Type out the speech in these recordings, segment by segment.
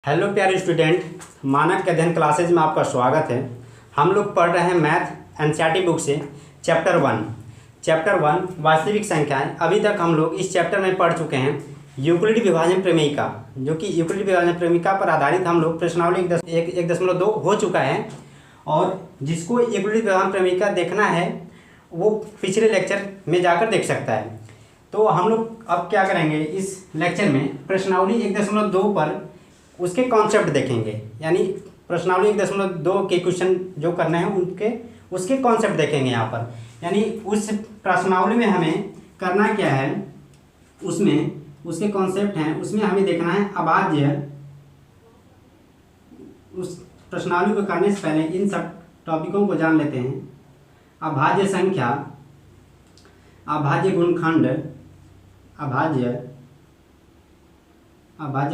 Hello प्यारे student, मानक के अध्ययन क्लासेज में आपका स्वागत है। हम लोग पढ़ रहे हैं मैथ एनसीईआरटी बुक से चैप्टर वन वास्तविक संख्याएं। अभी तक हम लोग इस चैप्टर में पढ़ चुके हैं यूक्लिड विभाजन प्रमेयिका, जो कि यूक्लिड विभाजन प्रमेयिका पर आधारित हम लोग प्रश्नावली 1.2 हो चुका है। और जिसको यूक्लिड विभाजन प्रमेयिका देखना है वो पिछले लेक्चर में जाकर देख सकता है। तो हम लोग अब क्या करेंगे, इस लेक्चर में प्रश्नावली 1.2 पर उसके कॉन्सेप्ट देखेंगे, यानी प्रश्नावली 1.2 के क्वेश्चन जो करने हैं उसके कॉन्सेप्ट देखेंगे यहाँ पर। यानी उस प्रश्नावली में हमें करना क्या है, उसमें उसके कॉन्सेप्ट हैं, उसमें हमें देखना है अभाज्य। उस प्रश्नावली को करने से पहले इन सब टॉपिकों को जान लेते हैं। अभाज्य संख्या, अभाज्य गुणखंड, अभाज्य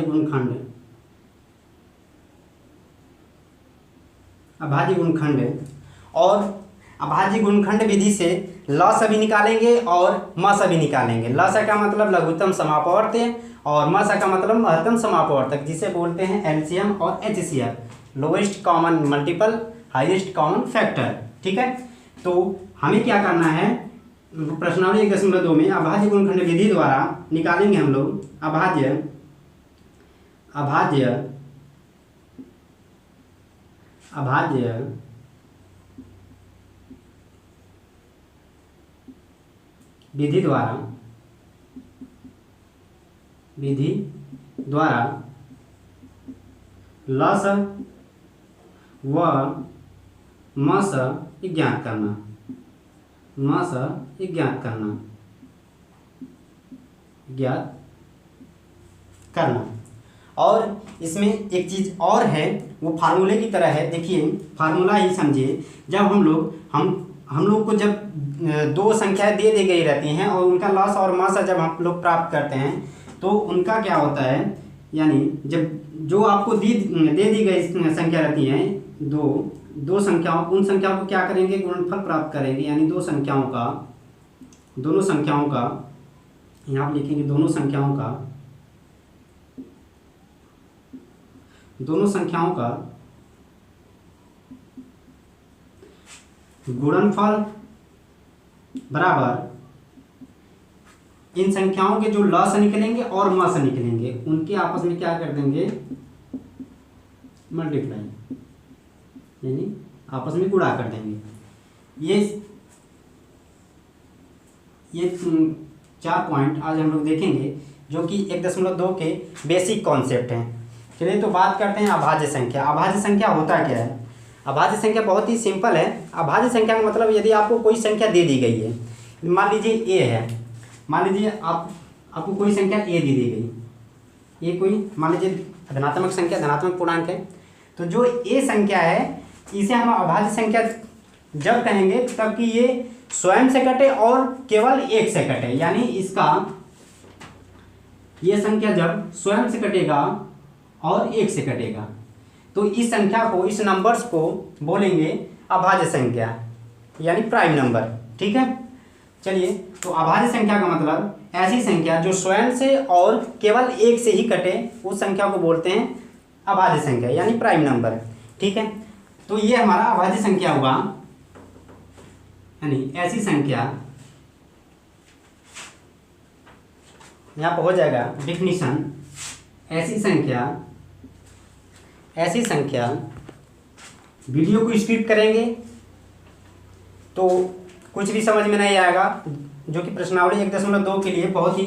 गुणखंड, अभाज्य गुणखंड। और अभाज्य गुणखंड विधि से लस भी निकालेंगे और मस भी निकालेंगे। लस का मतलब लघुत्तम समापवर्त और मस का मतलब महत्तम समापवर्तक, जिसे बोलते हैं एलसीएम और HCF, lowest common multiple highest common factor. ठीक है, तो हमें क्या करना है, प्रश्नावली 1.2 में अभाज्य गुणखंड विधि द्वारा निकालेंगे हम लोग अभाज्य विधि द्वारा लस व मस ज्ञात करना। और इसमें एक चीज़ और है, वो फार्मूले की तरह है। देखिए, फार्मूला ही समझिए। जब हम लोग को जब दो संख्याएं दे दी गई रहती हैं और उनका लस और मस जब हम लोग प्राप्त करते हैं तो उनका क्या होता है, यानी जब जो आपको दे दी गई संख्या रहती है, दो संख्याओं, उन संख्याओं को क्या करेंगे, गुणनफल प्राप्त करेंगे। यानी दोनों संख्याओं का यहाँ पर लिखेंगे, दोनों संख्याओं का गुणनफल बराबर इन संख्याओं के जो लस निकलेंगे और मस निकलेंगे, उनके आपस में क्या कर देंगे, मल्टीप्लाई, यानी आपस में गुणा कर देंगे। ये 4 पॉइंट आज हम लोग देखेंगे, जो कि 1.2 के बेसिक कॉन्सेप्ट हैं। चलिए तो बात करते हैं अभाज्य संख्या। अभाज्य संख्या होता क्या है? अभाज्य संख्या बहुत ही सिंपल है। अभाज्य संख्या का मतलब, यदि आपको कोई संख्या दे दी गई है, मान लीजिए ए है, मान लीजिए आपको कोई संख्या ए दे दी गई, ये कोई मान लीजिए धनात्मक संख्या, धनात्मक पूर्णांक है, तो जो ए संख्या है इसे हम अभाज्य संख्या जब कहेंगे तब कि ये स्वयं से कटे और केवल एक से कटे। यानी ये संख्या जब स्वयं से कटेगा और एक से कटेगा तो इस संख्या को, इस नंबर्स को बोलेंगे अभाज्य संख्या, यानी प्राइम नंबर। ठीक है, चलिए तो अभाज्य संख्या का मतलब ऐसी संख्या जो स्वयं से और केवल एक से ही कटे, उस संख्या को बोलते हैं अभाज्य संख्या, यानी प्राइम नंबर। ठीक है, तो ये हमारा अभाज्य संख्या हुआ, यानी ऐसी संख्या, यहाँ पर हो जाएगा डिफिनीशन, ऐसी संख्या वीडियो को स्किप करेंगे तो कुछ भी समझ में नहीं आएगा, जो कि प्रश्नावली 1.2 के लिए बहुत ही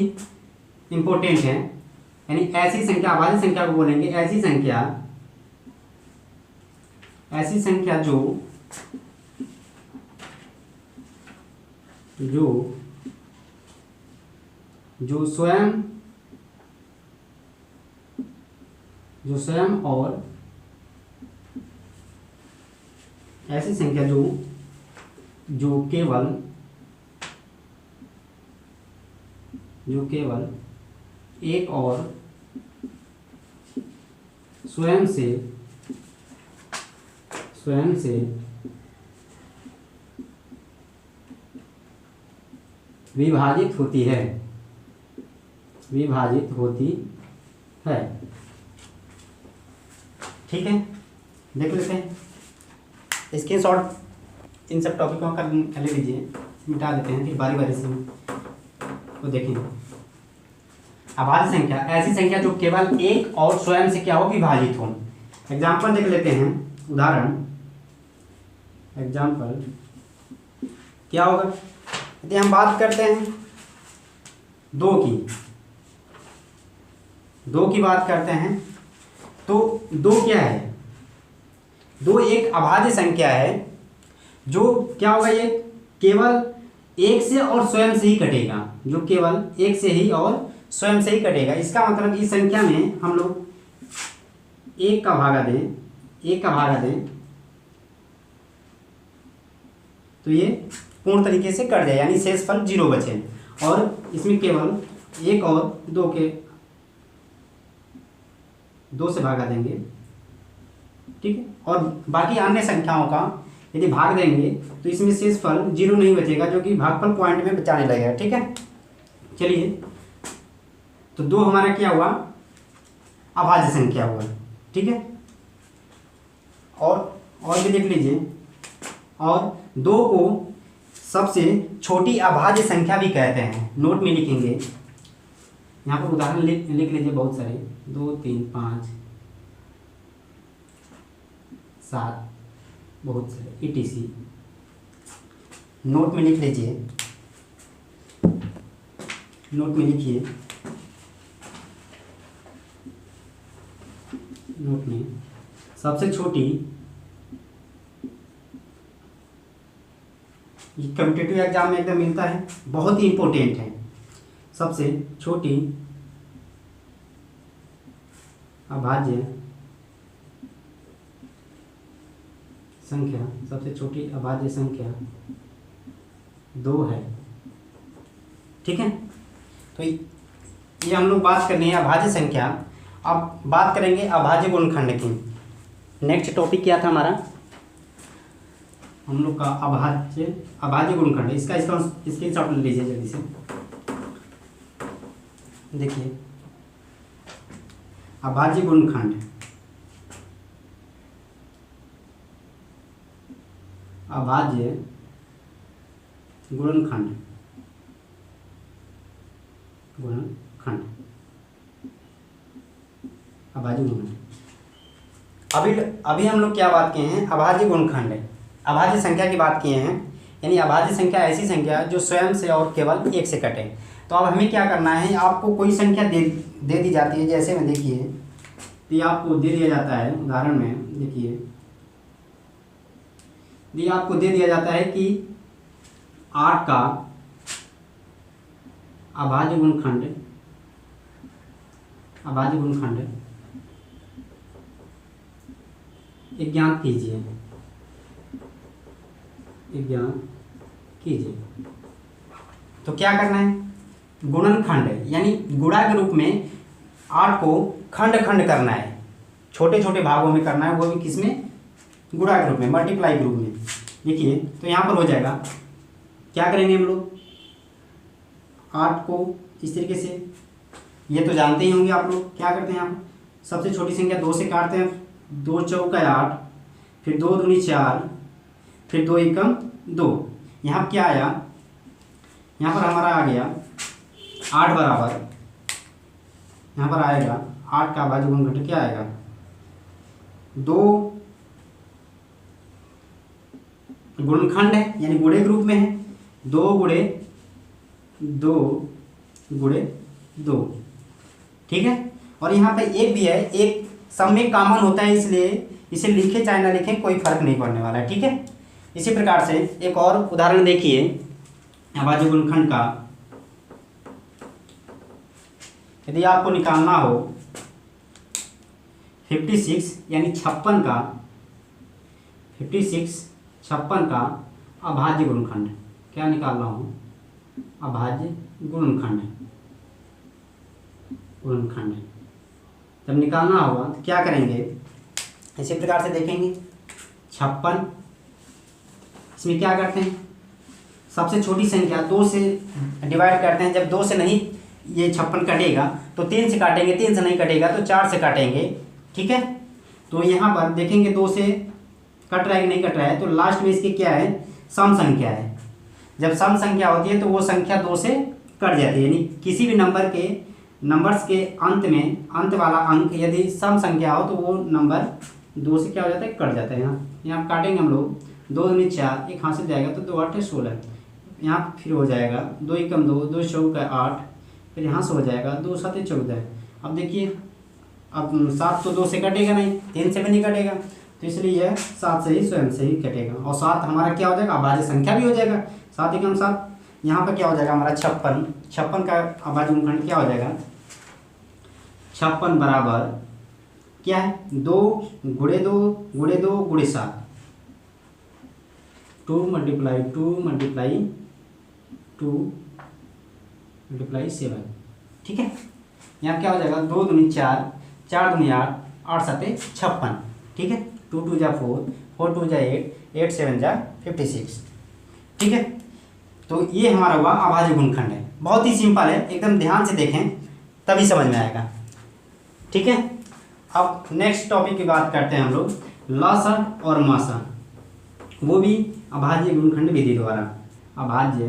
इम्पोर्टेंट है। यानी ऐसी संख्या, अभाज्य संख्या को बोलेंगे ऐसी संख्या जो स्वयं और ऐसी संख्या जो केवल एक और स्वयं से विभाजित होती है। ठीक है, देख लेते हैं। स्क्रीनशॉट इन सब टॉपिकों का ले लीजिए, मिटा देते हैं, फिर बारी बारी से वो देखेंगे। अभाज्य संख्या ऐसी संख्या जो केवल एक और स्वयं से क्या हो, विभाजित हो। एग्जाम्पल देख लेते हैं, उदाहरण। एग्जाम्पल क्या होगा, यदि हम बात करते हैं 2 की बात करते हैं, तो 2 क्या है, 2 एक अभाज्य संख्या है जो क्या होगा, ये केवल एक से और स्वयं से ही कटेगा, जो केवल एक से ही और स्वयं से ही कटेगा। इसका मतलब इस संख्या में हम लोग 1 का भागा दें तो ये पूर्ण तरीके से कट जाए, यानी शेषफल 0 बचे, और इसमें केवल 1 और 2 से भागा देंगे, ठीक है। और बाकी अन्य संख्याओं का यदि भाग देंगे तो इसमें शेषफल 0 नहीं बचेगा, जो कि भागफल पॉइंट में बचाने लगेगा, ठीक है। चलिए, तो 2 हमारा क्या हुआ, अभाज्य संख्या हुआ, ठीक है। और भी देख लीजिए, और 2 को सबसे छोटी अभाज्य संख्या भी कहते हैं। नोट में लिखेंगे, यहाँ पर उदाहरण लिख लीजिए बहुत सारे, 2, 3, 5, 7, बहुत सारे etc। नोट में लिख लीजिए, नोट में लिखिए, नोट में सबसे छोटी, कॉम्पिटिटिव एग्जाम में एकदम मिलता है, बहुत ही इंपॉर्टेंट है। सबसे छोटी अभाज्य संख्या, सबसे छोटी अभाज्य संख्या 2 है, ठीक है। तो ये हम लोग बात करनी है अभाज्य संख्या। अब बात करेंगे अभाज्य गुणनखंड की। नेक्स्ट टॉपिक क्या था हमारा, हम लोग का अभाज्य गुणनखंड। इसका स्क्रीनशॉट ले लीजिए जल्दी से, देखिए अभाज्य गुणनखंड, अभाज्य गुणनखंड, अभाज्य गुणनखंड। अभी हम लोग क्या बात किए हैं, अभाज्य गुणनखंड, अभाज्य संख्या की बात किए हैं। यानी अभाज्य संख्या ऐसी संख्या जो स्वयं से और केवल 1 से कटे। तो अब हमें क्या करना है, आपको कोई संख्या दे दी जाती है, जैसे में देखिए, तो ये आपको दे दिया जाता है, उदाहरण में देखिए, ये आपको दे दिया जाता है कि 8 का अभाज्य गुणनखंड ज्ञात कीजिए। तो क्या करना है, गुणनखंड यानी गुणा के रूप में 8 को खंड करना है, छोटे छोटे भागों में करना है, वो भी किसमें, गुणा के रूप में, मल्टीप्लाई के रूप में। देखिए, तो यहाँ पर हो जाएगा, क्या करेंगे हम लोग, 8 को इस तरीके से, ये तो जानते ही होंगे आप लोग, क्या करते हैं हम, सबसे छोटी संख्या 2 से काटते हैं, 2 चौका 8, फिर 2 दूनी 4, फिर 2 एकम 2। यहाँ क्या आया, यहाँ पर हमारा आ गया 8 बराबर, यहाँ पर आएगा 8 का अभाज्य गुणनखंड क्या आएगा, 2 गुणनखंड है, यानी गुणे के रूप में है, 2 गुणे 2, ठीक है। और यहाँ पे एक भी है, एक सब में कॉमन होता है, इसलिए इसे लिखे चाहे ना लिखें कोई फर्क नहीं पड़ने वाला है, ठीक है। इसी प्रकार से एक और उदाहरण देखिए अभाज्य गुणनखंड का। यदि आपको निकालना हो 56 यानी 56 का अभाज्य गुणनखंड, क्या निकाल रहा हूँ, अभाज्य गुणनखंड जब निकालना होगा तो क्या करेंगे, इसी प्रकार से देखेंगे 56, इसमें क्या करते हैं, सबसे छोटी संख्या 2 से डिवाइड करते हैं। जब 2 से नहीं ये 56 कटेगा तो 3 से काटेंगे, 3 से नहीं कटेगा तो 4 से काटेंगे, ठीक है। तो यहाँ पर देखेंगे 2 से कट रहा है कि नहीं कट रहा है, तो लास्ट में इसके क्या है, सम संख्या है। जब सम संख्या होती है तो वो संख्या 2 से कट जाती है, यानी किसी भी नंबर्स के अंत में अंत वाला अंक यदि सम संख्या हो तो वो नंबर 2 से क्या हो जाता है, कट जाता है। यहाँ काटेंगे हम लोग, 2 दूनी 4, एक हाथ से जाएगा तो 2 8 16, यहाँ फिर हो जाएगा 2 एकम 2, 2 चौका 8, फिर यहाँ से हो जाएगा 2 7 14। अब देखिए, अब 7 तो 2 से कटेगा नहीं, 3 से भी नहीं कटेगा, तो इसलिए यह 7 से ही स्वयं से ही कटेगा। और 7 हमारा क्या हो जाएगा, अभाज्य संख्या भी हो जाएगा। 7 एकम 7, यहाँ पर क्या हो जाएगा हमारा 56, 56 का अभाज्य गुणनखंड क्या हो जाएगा, 56 बराबर क्या है, 2 गुणे 2 गुणे 2 गुणे 7, 2 मल्टीप्लाई 2 मल्टीप्लाई 2 मल्टीप्लाई 7, ठीक है। यहाँ क्या हो जाएगा, 2 दूनी 4, 4 दूनी 8, 8 7 56, ठीक है। 2 2 जा 4, 4 2 जा 8, 8 7 जा 56, ठीक है। तो ये हमारा हुआ अभाज्य गुणनखंड है, बहुत ही सिंपल है, एकदम ध्यान से देखें तभी समझ में आएगा, ठीक है। अब नेक्स्ट टॉपिक की बात करते हैं हम लोग, लसा और मसा, वो भी अभाज्य गुणनखंड विधि द्वारा, अभाज्य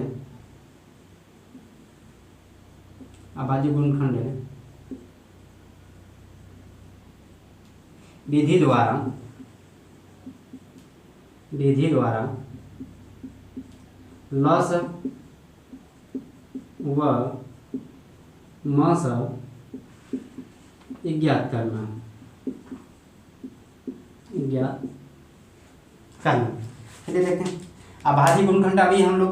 गुणनखंड विधि द्वारा लस व मस ज्ञात करना, चलिए देखें अभाज्य गुणनखंड। अभी हम लोग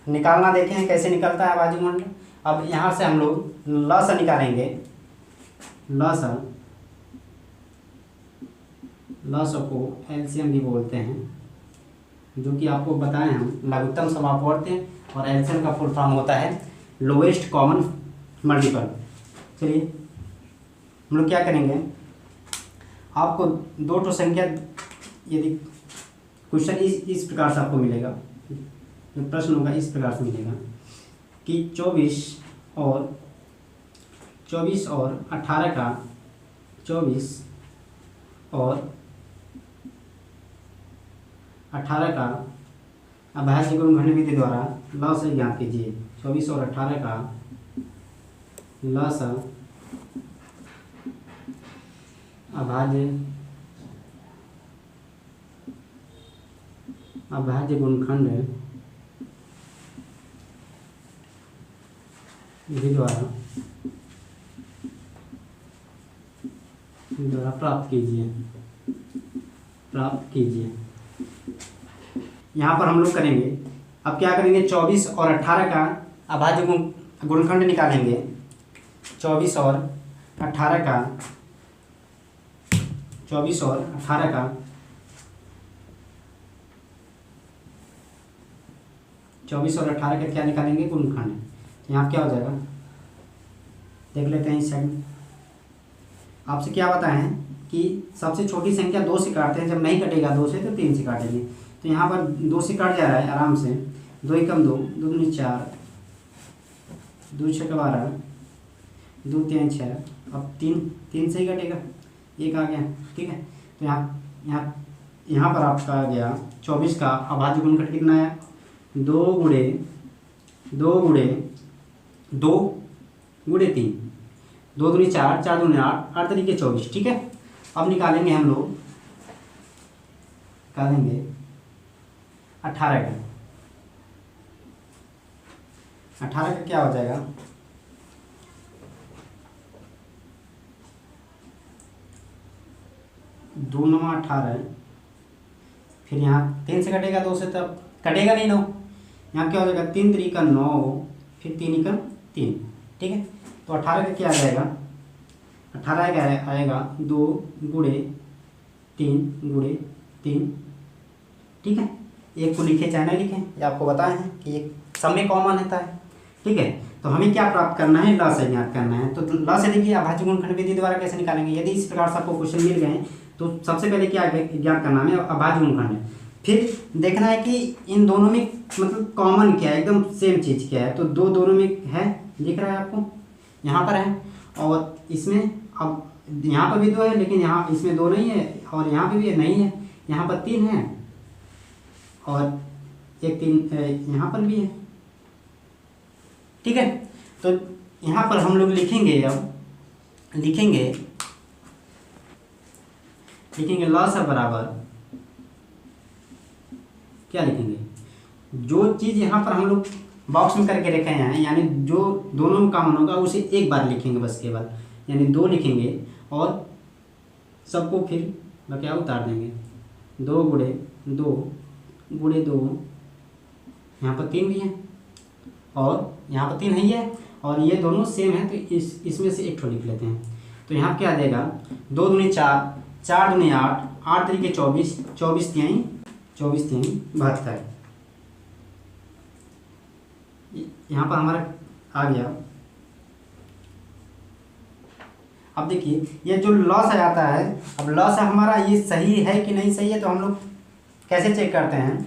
निकालना देखें हैं कैसे निकलता है अभाज्य गुणनखंड। अब यहाँ से हम लोग लस निकालेंगे, लस को एलसीएम भी बोलते हैं, जो कि आपको बताएं हम लघुत्तम समापवर्ती, और एलसीएम का फुल फॉर्म होता है लोएस्ट कॉमन मल्टीपल। चलिए हम लोग क्या करेंगे, आपको 2 ठो संख्या, यदि क्वेश्चन इस प्रकार से आपको मिलेगा, जो प्रश्न होगा इस प्रकार से मिलेगा कि 24 और 18 का 24 और 18 का अभाज्य गुणनखंड विधि द्वारा लस ज्ञात कीजिए। 24 और 18 का लस अभाज्य गुणनखंड विधि द्वारा प्राप्त कीजिए। यहाँ पर हम लोग करेंगे, अब क्या करेंगे, 24 और 18 का अभाज्य गुणनखंड निकालेंगे। 24 और 18 का 24 और 18 का 24 और 18 का क्या निकालेंगे, गुणनखंड। तो यहाँ क्या हो जाएगा, देख लेते हैं इस साइड। आपसे क्या बताएं कि सबसे छोटी संख्या 2 से काटते हैं, जब नहीं कटेगा 2 से तो 3 से काटेंगे। तो यहाँ पर 2 से कट जा रहा है आराम से, 2 एकम 2, 2 दूनी 4, 2 छक्का 12, 2 3 6, अब 3 से ही कटेगा, 1 आ गया, ठीक है। तो यहाँ पर आपका आ गया 24 का अभाज्य गुणनखंड कितना है, 2 गुणे 2 गुणे 2 गुणे 3, 2 दूनी 4, 4 दूनी 8, 8 तरीके 24, ठीक है। अब निकालेंगे हम लोग, निकालेंगे 18 का। 18 का क्या हो जाएगा, 2 9 18, फिर यहाँ 3 से कटेगा, 2 से तब कटेगा नहीं 9, यहाँ क्या हो जाएगा 3 तरीका 9, फिर 3 एकम 3, ठीक है। तो 18 का क्या आ जाएगा, 18 का आएगा 2 गुणे 3 गुणे 3, ठीक है। एक को लिखे चाहे ना लिखें, ये आपको बताए हैं कि ये सब में कॉमन होता है, ठीक है। तो हमें क्या प्राप्त करना है, लस ज्ञात करना है। तो लस देखिए अभाज्य गुणनखंड विधि द्वारा कैसे निकालेंगे, यदि इस प्रकार से आपको क्वेश्चन मिल गए तो सबसे पहले क्या ज्ञात करना है, अभाज्य गुणनखंड है। फिर देखना है कि इन दोनों में मतलब कॉमन क्या है, एकदम सेम चीज़ क्या है। तो दोनों में है, दिख रहा है आपको, यहाँ पर है, और इसमें अब यहाँ पर भी 2 है, लेकिन यहाँ इसमें 2 नहीं है, और यहाँ पे भी नहीं है, यहाँ पर 3 है, और एक 3 यहाँ पर भी है। ठीक है, तो यहाँ पर हम लोग लिखेंगे, अब लिखेंगे लॉसा बराबर क्या लिखेंगे, जो चीज़ यहाँ पर हम लोग बॉक्स में करके रखे हैं, यानी जो दोनों में कॉमन होगा उसे एक बार लिखेंगे बस केवल, यानी 2 लिखेंगे और सबको फिर क्या उतार देंगे, 2 गुणे 2 गुणे 2, यहाँ पर 3 भी है और यहाँ पर 3 है ही है, और ये दोनों सेम है, तो इसमें से एक ठो लिख लेते हैं। तो यहाँ क्या आ जाएगा, 2 दूनी 4, 4 दूनी 8, 8 तरीके 24, 24 तिहाई 72। यहाँ पर हमारा आ गया। अब देखिए ये जो लॉस आ जाता है, अब लॉस हमारा ये सही है कि नहीं सही है, तो हम लोग कैसे चेक करते हैं,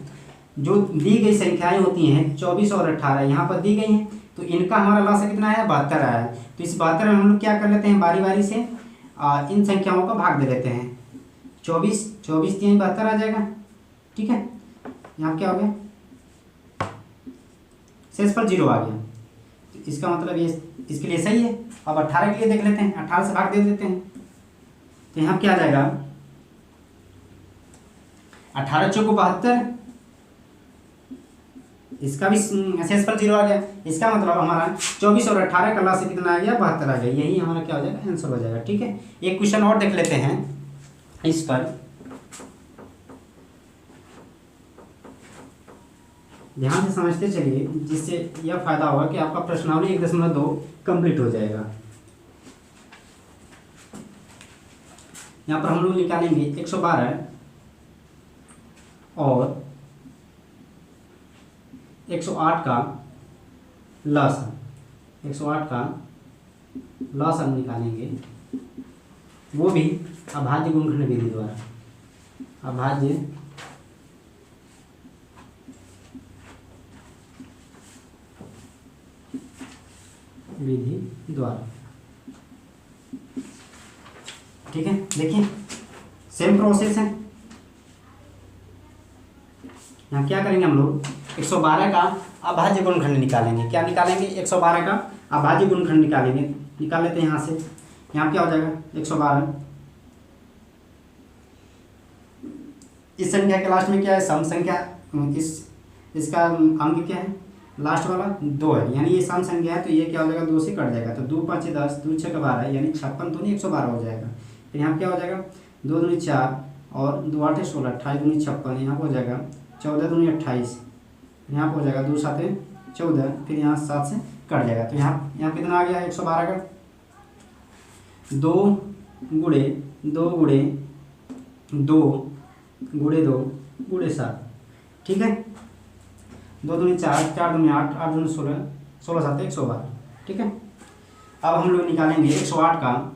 जो दी गई संख्याएं होती हैं 24 और 18 यहाँ पर दी गई हैं, तो इनका हमारा लॉस कितना है, 72 आया है। तो इस 72 में हम लोग क्या कर लेते हैं, बारी बारी से इन संख्याओं का भाग दे देते हैं। 24 3 72 आ जाएगा। ठीक है, यहाँ क्या हो गया, शेष पर 0 आ गया, तो इसका मतलब ये इसके लिए सही है। अब 18 के लिए देख लेते हैं, 18 से भाग दे देते हैं, तो यहाँ क्या आ जाएगा, 18 चौको 72, इसका भी शेष पर 0 आ गया। इसका मतलब हमारा 24 और 18 का लॉस कितना आ गया, 72 आ गया। यही हमारा क्या हो जाएगा, आंसर हो जाएगा। ठीक है, एक क्वेश्चन और देख लेते हैं इस पर, ध्यान से समझते चलिए, जिससे यह फायदा होगा कि आपका प्रश्नावली 1.2 कंप्लीट हो जाएगा। यहाँ पर हम लोग निकालेंगे 112 और 108 का लॉस, 108 का लॉस हम निकालेंगे, वो भी अभाज्य गुणनखंड विधि द्वारा, अभाज्य विधि द्वारा। ठीक है, देखिए सेम प्रोसेस है। यहाँ क्या करेंगे हम लोग, 112 का अभाज्य गुणनखंड निकालेंगे। क्या निकालेंगे, 112 का अभाज्य गुणनखंड निकालेंगे। निकाल लेते हैं यहाँ से। यहाँ क्या हो जाएगा, 112, इस संख्या के लास्ट में क्या है, सम संख्या, इसका अंक क्या है, लास्ट वाला 2 है, यानी ये सम संख्या है, तो ये क्या हो जाएगा, 2 से कट जाएगा, तो 2 5 10, 2 6 12, यानी 56 दूनी 112 हो जाएगा। फिर यहाँ क्या हो जाएगा, 2 दूनी 4 और 2 8 16, 28 दूनी 56, यहाँ पर हो जाएगा 14 दूनी 28, यहाँ पर हो जाएगा 2 7 14, फिर यहाँ 7 से कट जाएगा। तो यहाँ कितना आ गया है, 112 का 2 गुणे 2 गुणे 2 गुणे 2 गुणे 7। ठीक है, 2 दूनी 4, 4 दूनी 8, 8 दूनी 16, 16 7 112। ठीक है, अब हम लोग निकालेंगे 108 का,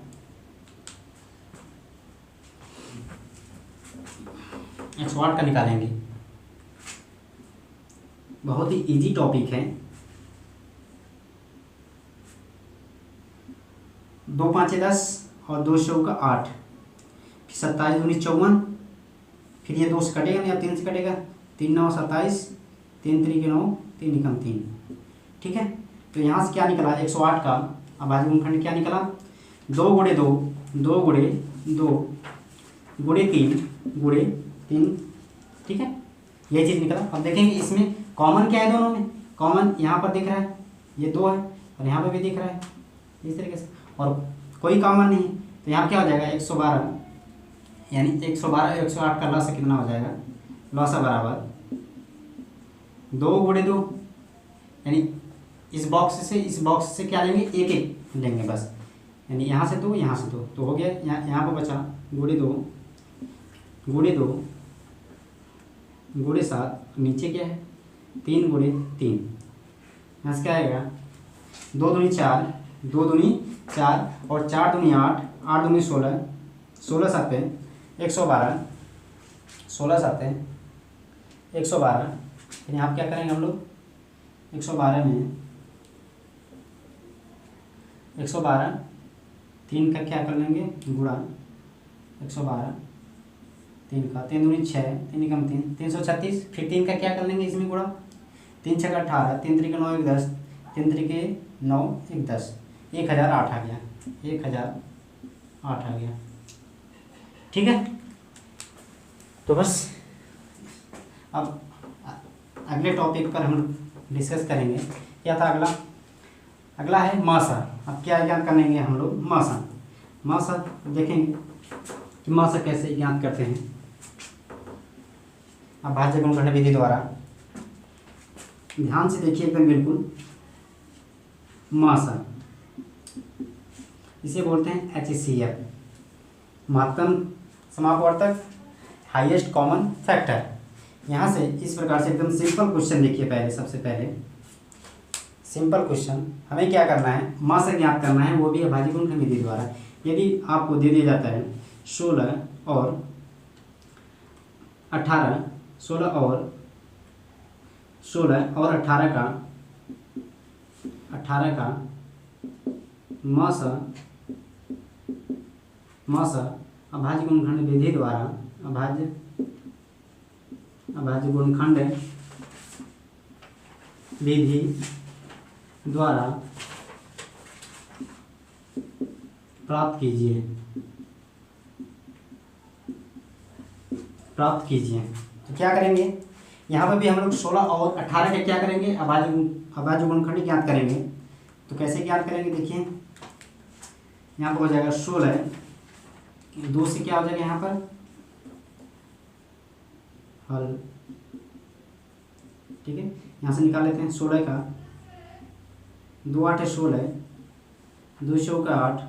108 का निकालेंगे। बहुत ही इजी टॉपिक है। 2 5 10 और 2 चौका 8, फिर 27 दूनी 54, फिर ये 2 से कटेगा नहीं, अब 3 से कटेगा, 3 9 27, 3 3 9, 3 निकम 3। ठीक है, तो यहाँ से क्या निकला, 108 का अभाज्य गुणनखंड क्या निकला, 2 गुणे 2, 2 गुणे 2 गुणे 3 गुणे 3। ठीक है, ये चीज़ निकला। अब देखेंगे इसमें कॉमन क्या है, दोनों में कॉमन यहाँ पर दिख रहा है, ये 2 है, और यहाँ पर भी दिख रहा है इस तरीके से, और कोई कॉमन नहीं, तो यहाँ क्या हो जाएगा, 112, यानी 112 108 का लॉस कितना हो जाएगा, लॉस बराबर 2 गुणे 2, यानी इस बॉक्स से क्या लेंगे, एक एक लेंगे बस, यानी यहाँ से 2 यहाँ से 2, तो हो गया। यहाँ पर बचा गुणे 2 गुणे 2 गुणे 7, नीचे क्या है 3 गुणे 3, यहाँ से क्या आएगा, 2 दूनी 4, 2 दूनी 4 और 4 दूनी 8, 8 दूनी 16, 16 7 112, 16 7 112। फिर यहाँ क्या करेंगे हम लोग, 112 में 112 3 का क्या कर लेंगे गुणा 112, 3 का 3 दूनी 6, 3 एकम 3, 336। फिर 3 का क्या कर लेंगे इसमें गुणा, 3 छक्का 18, 3 त्रिक 9 1 10, 3 त्रिक 9 1 10, 1008 आ गया, 1008 आ गया। ठीक है, तो बस अब अगले टॉपिक पर हम डिस्कस करेंगे। क्या था अगला? अगला है मासा। अब क्या ज्ञात करेंगे हम लोग? मासा। मासा देखेंगे कि मासा कैसे ज्ञात करते हैं। अब भाज्य गुणनखंड विधि द्वारा ध्यान से देखिए एकदम बिल्कुल। मासा इसे बोलते हैं HCF, महत्तम समापवर्तक, हाईएस्ट कॉमन फैक्टर। यहाँ से इस प्रकार से एकदम सिंपल क्वेश्चन देखिए। पहले सबसे पहले सिंपल क्वेश्चन, हमें क्या करना है? मास ज्ञात करना है, वो भी अभाज्य गुणनखंड विधि द्वारा। यदि आपको दे दिया जाता है 16 और 18, 16 और 18 का मास अभाज्य गुणनखंड विधि द्वारा, अभाज्य गुणनखंड विधि द्वारा प्राप्त कीजिए। तो क्या करेंगे? यहाँ पर भी हम लोग 16 और 18 का क्या करेंगे? अभाज्य गुणनखंड ज्ञात करेंगे। तो कैसे ज्ञात करेंगे? देखिए यहाँ पर हो जाएगा 16, 2 से क्या हो जाएगा यहाँ पर हल। ठीक है, यहाँ से निकाल लेते हैं 16 का 2 8 16, 2 चौका 8,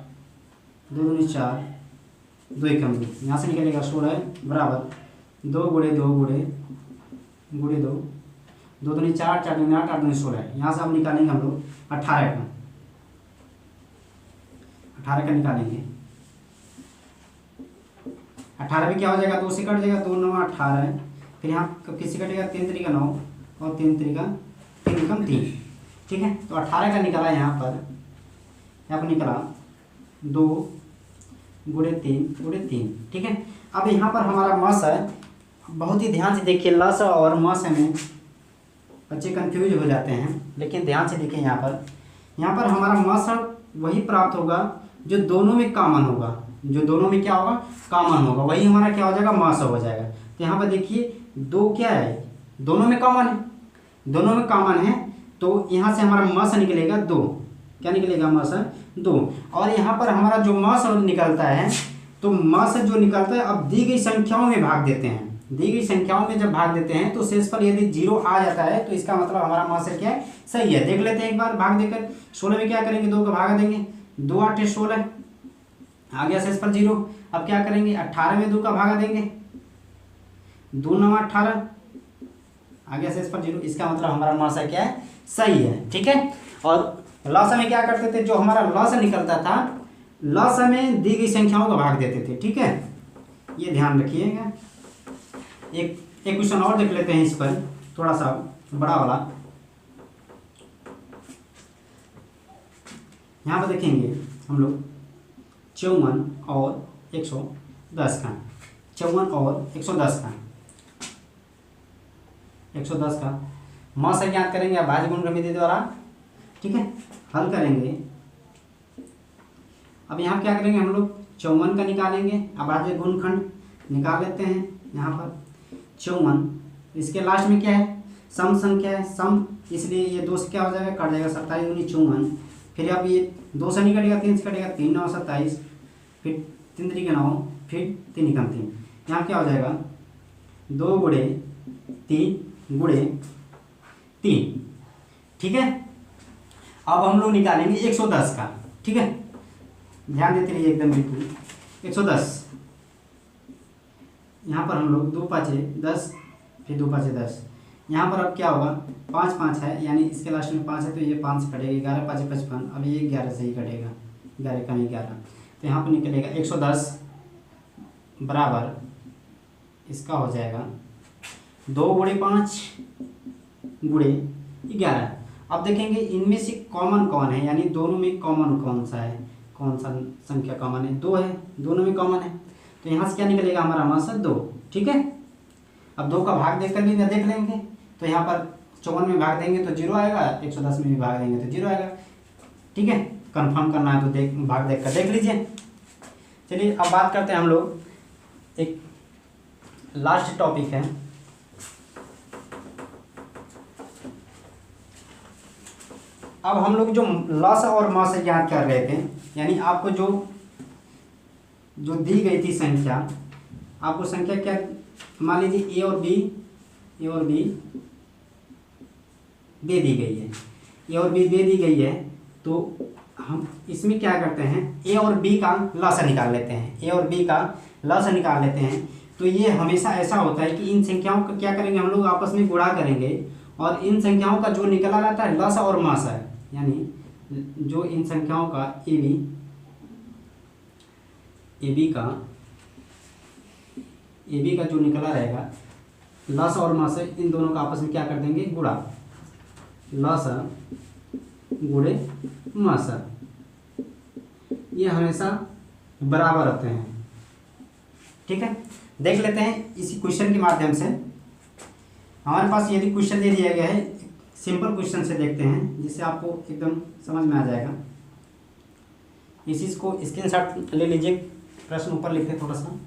2 दूनी 4, 2 एकम 2। यहाँ से निकलेगा 16 बराबर 2 गुणे 2 गुणे 2, 2 दूनी 4, 4 दूनी 8, 8 दूनी 16। यहाँ से अब निकालेंगे हम लोग 18 का निकालेंगे। 18 भी क्या हो जाएगा? 2 से कट जाएगा, 2 9 18। फिर यहाँ किससे कटेगा? 3 त्रिका 9 और 3 त्रिका 3 एकम 3। ठीक है, तो 18 का निकला यहाँ पर निकला 2 गुणे 3 गुणे 3। ठीक है, अब यहाँ पर हमारा मास है। बहुत ही ध्यान से देखिए, लस और मास में बच्चे कंफ्यूज हो जाते हैं, लेकिन ध्यान से देखिए। यहाँ पर हमारा मास वही प्राप्त होगा जो दोनों में कॉमन होगा। जो दोनों में क्या होगा? कॉमन होगा, वही हमारा क्या हो जाएगा? मास हो जाएगा। तो यहाँ पर देखिए 2 क्या है? दोनों में कॉमन है, दोनों में कॉमन है। तो यहाँ से हमारा मास निकलेगा 2। क्या निकलेगा? मास 2। और यहाँ पर हमारा जो मास निकलता है, तो मास जो निकलता है, अब दी गई संख्याओं में भाग देते हैं। दी गई संख्याओं में जब भाग देते हैं तो शेषफल यदि 0 आ जाता है तो इसका मतलब हमारा मास क्या है? सही है। देख लेते हैं एक बार भाग देकर। 16 में क्या करेंगे? 2 का भाग देंगे, 2 8 16 आ गया, शेषफल 0। अब क्या करेंगे? 18 में 2 का भाग देंगे, 2 9 18 आ गया, शेषफल 0। इसका मतलब हमारा मास क्या है? सही है। ठीक है, और लस में क्या करते थे? जो हमारा लस निकलता था, लस में दी गई संख्याओं का भाग देते थे। ठीक है, ये ध्यान रखिएगा। एक क्वेश्चन और देख लेते हैं इस पर, थोड़ा सा बड़ा वाला। यहाँ पर देखेंगे हम लोग 54 और 110 का, 54 और 110 का मास ज्ञात करेंगे अभाज्य गुणनखंड विधि द्वारा। ठीक है, हल करेंगे। अब यहाँ क्या करेंगे हम लोग? 54 का निकालेंगे, अभाज्य गुणनखंड निकाल लेते हैं। यहाँ पर 54, इसके लास्ट में क्या है? सम संख्या है, सम, इसलिए ये 2 से क्या हो जाएगा? कट जाएगा, 27 दूनी 54। फिर अब ये 2 से नहीं कटेगा, 3 से कटेगा, 3 9 27, फिर 3 त्रिक 9, फिर 3 एकम 3। यहाँ क्या हो जाएगा? 2 गुणे 3 गुणे 3। ठीक है, अब हम लोग निकालेंगे 110 का। ठीक है, ध्यान देते रहिए एकदम बिल्कुल। 110, यहाँ पर हम लोग 2 5 10, फिर 2 5 10। यहाँ पर अब क्या होगा? 5 5 है, यानी इसके लास्ट में 5 है, तो ये 5 से कटेगा, 11 5 55। अब ये 11 से ही कटेगा, 11 का 11। तो यहाँ पर निकलेगा 110 बराबर, इसका हो जाएगा 2 गुणे 5 गुणे 11। अब देखेंगे इनमें से कॉमन कौन है, यानी दोनों में कॉमन कौन सा है? कौन सा संख्या कॉमन है? 2 है, दोनों में कॉमन है। तो यहाँ से क्या निकलेगा? हमारा मासा 2। ठीक है, अब 2 का भाग देख कर भी देख लेंगे। तो यहाँ पर 54 में भाग देंगे तो 0 आएगा, 110 में भी भाग देंगे तो 0 आएगा। ठीक है, कंफर्म करना है तो भाग देख कर देख लीजिए। चलिए अब बात करते हैं हम लोग, एक लास्ट टॉपिक है। अब हम लोग जो लॉस और मॉस ज्ञात कर रहे थे, यानी आपको जो दी गई थी संख्या, आपको संख्या क्या मान लीजिए ए और बी दे दी गई है, ए और बी दे दी गई है। तो हम इसमें क्या करते हैं, ए और बी का लॉस निकाल लेते हैं, ए और बी का लॉस निकाल लेते हैं। तो ये हमेशा ऐसा होता है कि इन संख्याओं का क्या करेंगे, हम लोग आपस में गुणा करेंगे और इन संख्याओं का जो निकला रहता है लॉस और मॉस है, यानी जो इन संख्याओं का ए बी का जो निकला रहेगा लॉस और मॉस, इन दोनों का आपस में क्या कर देंगे, गुणा, लॉस गुणे मॉस, ये हमेशा बराबर होते हैं। ठीक है, देख लेते हैं इसी क्वेश्चन के माध्यम से। हमारे पास यदि क्वेश्चन दे दिया गया है, सिंपल क्वेश्चन से देखते हैं जिससे आपको एकदम समझ में आ जाएगा। इस चीज़ को स्क्रीनशॉट ले लीजिए, प्रश्न ऊपर लिखते हैं थोड़ा सा।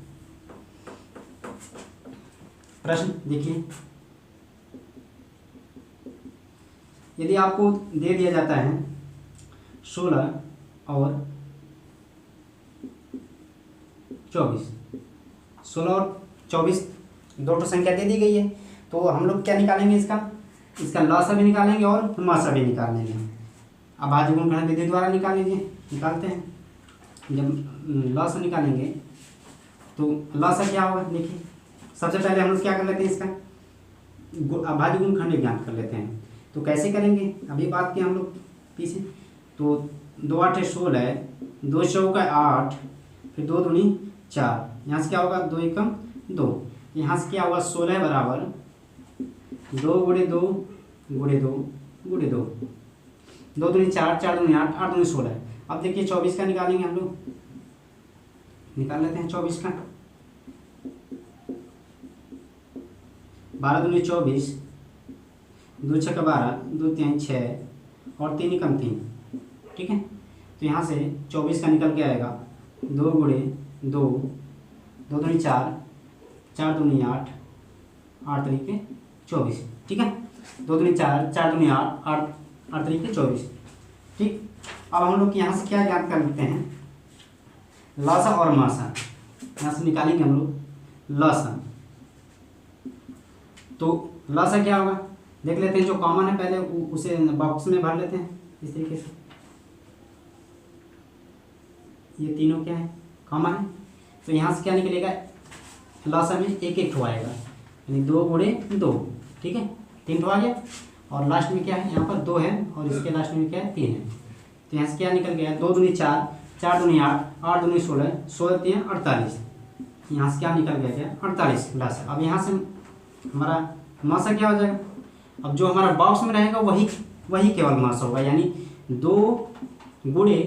प्रश्न देखिए, यदि आपको दे दिया जाता है 16 और 24, 16 और 24 दो तो संख्या दे दी गई है, तो हम लोग क्या निकालेंगे, इसका लॉस भी निकालेंगे और मॉस भी निकाल लेंगे। अब भाज्य गुणनखंड विधि द्वारा निकाल लीजिए, निकालते हैं। जब लॉस निकालेंगे तो लॉस क्या होगा, देखिए सबसे पहले हम लोग क्या कर लेते हैं, इसका भाज्य गुणनखंड ज्ञात कर लेते हैं। तो कैसे करेंगे, अभी बात किया हम लोग पीछे। तो 2 8 16, 2 चौका 8, फिर 2 दूनी 4, यहाँ से क्या होगा 2 एकम 2, यहाँ से क्या होगा 16 बराबर 2 गुणे 2 गुणे 2 गुणे 2, 2 दूनी 4, 4 दूनी 8, 8 दूनी 16। अब देखिए 24 का निकालेंगे हम लोग, निकाल लेते हैं 24 का। 12 दूनी 24, 2 6 12, 2 3 6 और 3 एकम 3। ठीक है, तो यहाँ से 24 का निकल के आएगा 2 गुणे 2, 2 दूनी 4, 4 दूनी 8, 8 तरीके 24। ठीक है, 2 दूनी 4, 4 दूनी 8, 8 तरीके 24। ठीक, अब हम लोग यहाँ से क्या ज्ञात कर लेते हैं, लॉस और मॉस। यहाँ से निकालेंगे हम लोग लॉस। तो लॉस क्या होगा, देख लेते हैं। जो कॉमन है पहले उसे बॉक्स में भर लेते हैं इस तरीके से। ये तीनों क्या है, कॉमन है। तो यहाँ से क्या निकलेगा, लॉस में एक एक ठो आएगा, यानी 2 गुणे 2। ठीक है, 3 ठो आ गया और लास्ट में क्या है, यहाँ पर 2 है और इसके लास्ट में क्या है 3 है। तो यहाँ से क्या निकल गया, 2 दूनी 4, 4 दूनी 8, 8 दूनी 16, 16 3 48। यहाँ से क्या निकल गया, क्या 48 लॉस। अब यहाँ से हमारा मॉस क्या हो जाएगा, अब जो हमारा बॉक्स में रहेगा वही केवल मॉस होगा, यानी 2 गुणे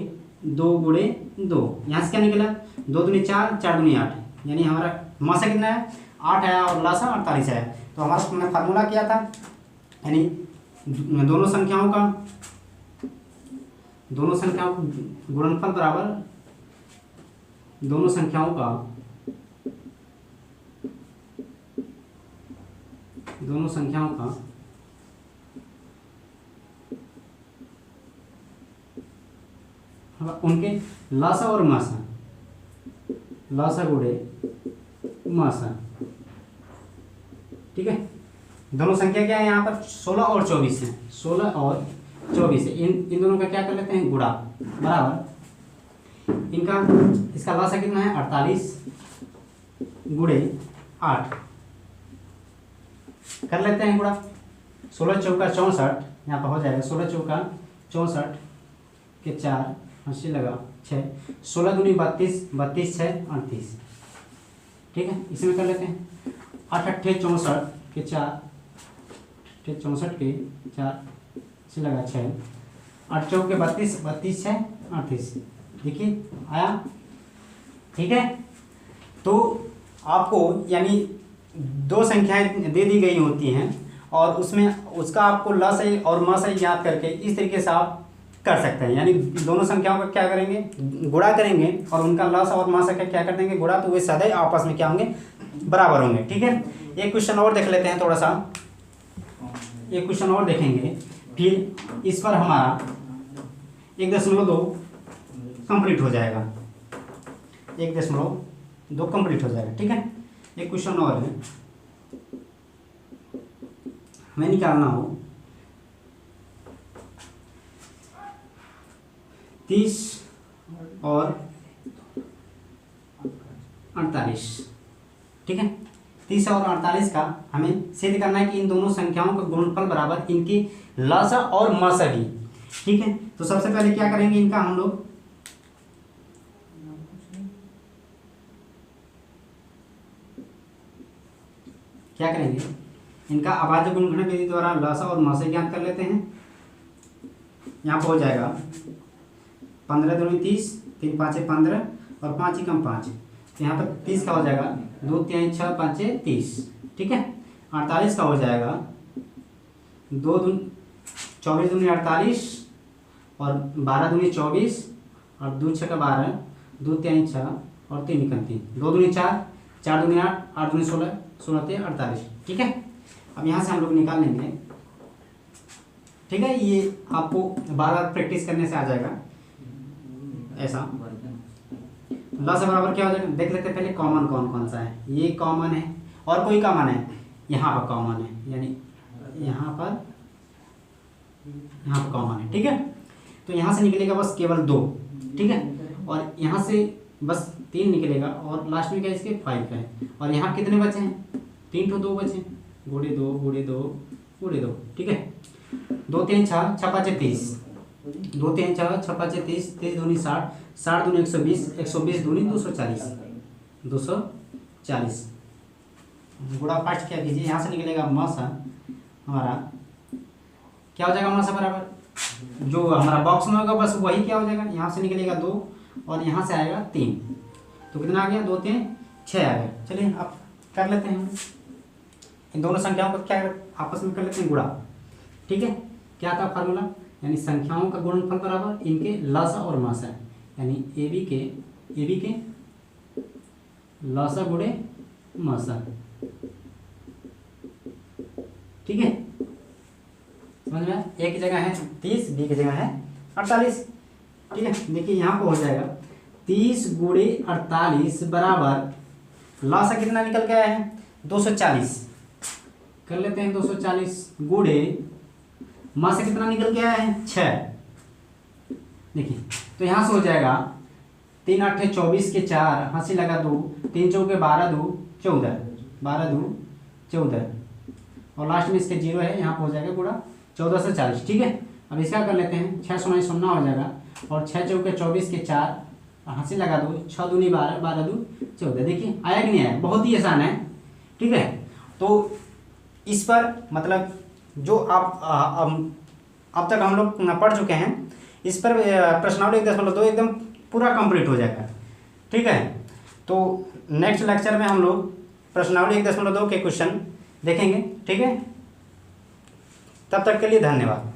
2 गुणे 2। यहाँ से क्या निकला, 2 दूनी 4, 4 दूनी 8, यानी हमारा मॉस कितना है 8 आया और लॉस 48 आया। तो हमारा हमने फार्मूला किया था, यानी दोनों संख्याओं का गुणनफल बराबर दोनों संख्याओं का उनके लॉस और मॉस, लॉस गुणे मॉस। ठीक है, दोनों संख्या क्या है यहाँ पर 16 और 24 है, 16 और 24 है। इन दोनों का क्या कर लेते हैं, गुणा, बराबर इसका लॉस कितना है 48 गुणे 8 कर लेते हैं गुणा। 16 चौका 64, यहाँ पर हो जाएगा 16 चौका 64 के 4, 80 लगा 6, 16 दूनी 32, 32 6 38। ठीक है, इसमें कर लेते हैं 8 8 64 के 4, 64 के 4 से लगा 6, 8 चौके 32, 32 6 38। देखिए आया, ठीक है। तो आपको यानी दो संख्याएं दे दी गई होती हैं और उसमें उसका आपको लसाई और मसाई ज्ञात करके इस तरीके से आप कर सकते हैं। यानी दोनों संख्याओं का क्या करेंगे, गुणा करेंगे और उनका लसा और मसा का क्या कर देंगे, गुणा, तो वे सदैव आपस में क्या होंगे, बराबर होंगे, ठीक है। एक क्वेश्चन और देख लेते हैं थोड़ा सा, एक क्वेश्चन और देखेंगे, फिर इस पर हमारा 1.2 कंप्लीट हो जाएगा, 1.2 कंप्लीट हो जाएगा, ठीक है। एक क्वेश्चन और है, हमें निकालना हो 30 और 48, ठीक है। 30 और 48 का हमें सिद्ध करना है कि इन दोनों संख्याओं का गुणनफल बराबर इनकी लसा और मसा भी, ठीक है। तो सबसे पहले क्या करेंगे, इनका हम लोग क्या करेंगे, इनका अभाज्य गुणनखंड विधि द्वारा लसा और मसा ज्ञात कर लेते हैं। यहाँ पर हो जाएगा 15 दूनी 30, 3 5 15 और 5 एकम 5, तो यहाँ पर 30 का हो जाएगा 2 3 6 5 30, ठीक है। 48 का हो जाएगा 2 दूनी 24 दूनी 48 और 12 दूनी 24 और 2 6 का 12, 2 3 6 और 3 एकम 3, 2 दूनी 4, 4 दूनी 8, 8 दूनी 16, 16 3 48, ठीक है। अब यहाँ से हम लोग निकाल लेंगे, ठीक है। ये आपको बार बार प्रैक्टिस करने से आ जाएगा ऐसा। लसा बराबर क्या हो जाएगा, देख लेते हैं पहले कॉमन कौन कौन सा है। ये कॉमन है और कोई कॉमन है, यहाँ पर कॉमन है, यानी यहाँ पर कॉमन है, ठीक है। तो यहाँ से निकलेगा बस केवल 2, ठीक है, और यहाँ से बस 3 निकलेगा और लास्ट में क्या इसके 5 है। और यहाँ कितने बचे हैं, 3 तो 2 बचे, गुणे 2 गुणे 2 गुणे 2, ठीक है। 2 3 6 6 5 30, 2 3 6 6 5 30, 30 दूनी 60, 60 दूनी 120, 120 दूनी 240, 240 गुणा 5 क्या कीजिए, यहाँ से निकलेगा मसा हमारा क्या हो जाएगा, मसा बराबर जो हमारा बॉक्स में होगा बस वही क्या हो जाएगा, यहाँ से निकलेगा 2 और यहाँ से आएगा 3, तो कितना आ गया, 2 3 6 आ गया। चलिए अब कर लेते हैं, इन दोनों संख्याओं को क्या आपस में कर लेते हैं, गुणा, ठीक है। क्या था फार्मूला, यानी संख्याओं का गुणनफल बराबर इनके लसा और मसा, यानी ए बी के लसा गुणे मसा, ठीक है। समझ में, ए की जगह है 30, बी की जगह है 48, ठीक है। देखिए यहाँ को हो जाएगा 30 गुणे 48 बराबर लसा कितना निकल के आया है, 240, कर लेते हैं 240 गुणे मसा कितना निकल के आया है 6। देखिए तो यहाँ से हो जाएगा 3 8 24 के 4, हंसी लगा 2, 3 चौके 12 2 14, 12 2 14 और लास्ट में इसके 0 है, यहाँ पर हो जाएगा गुणा 14 से 40, ठीक है। अब इसका कर लेते हैं, 6 0 0 हो जाएगा और 6 चौके 24 के 4, हंसी लगा 2, 6 दूनी 12, 12 2 14। देखिए आया कि नहीं आया, बहुत ही आसान है, ठीक है। तो इस पर मतलब जो आप अब तक हम लोग पढ़ चुके हैं, इस पर प्रश्नावली 1.2 एकदम पूरा कंप्लीट हो जाएगा, ठीक है। तो नेक्स्ट लेक्चर में हम लोग प्रश्नावली 1.2 के क्वेश्चन देखेंगे, ठीक है। तब तक के लिए धन्यवाद।